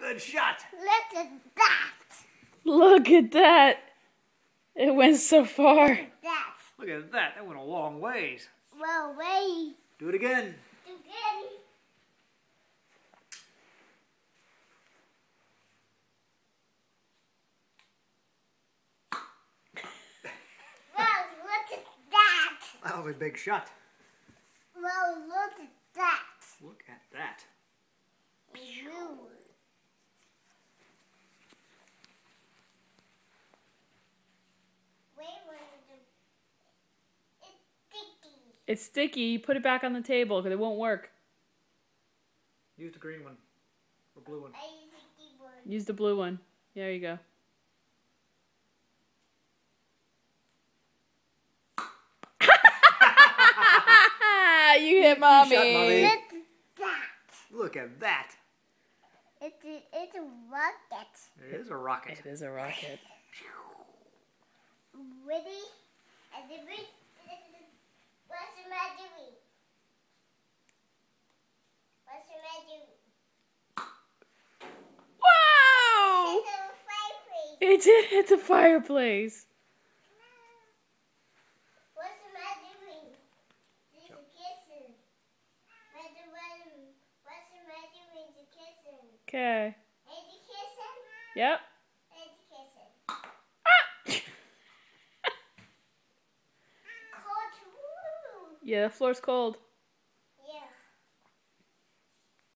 Good shot. Look at that. Look at that. It went so far. Look at that. Look at that. That went a long ways. Well, wait. Do it again. Again. Well, look at that. That was a big shot. Well, look at that. Look at that. Blue. Wait, it's sticky. It's sticky. Put it back on the table because it won't work. Use the green one. Or blue one. I use the keyboard. Use the blue one. There you go. You hit mommy. shot, Mommy. Look at that. Look at that. It's a rocket. It is a rocket. It is a rocket. Ready? And the big. What's the matter? What's the matter? Whoa! It's a fireplace. It did hit the fireplace. What's the matter? There's a kissing. What's the matter with the kissing? Okay. Hey, the kissing? Yep. Hey, the kissing. Cold room. Yeah, the floor's cold.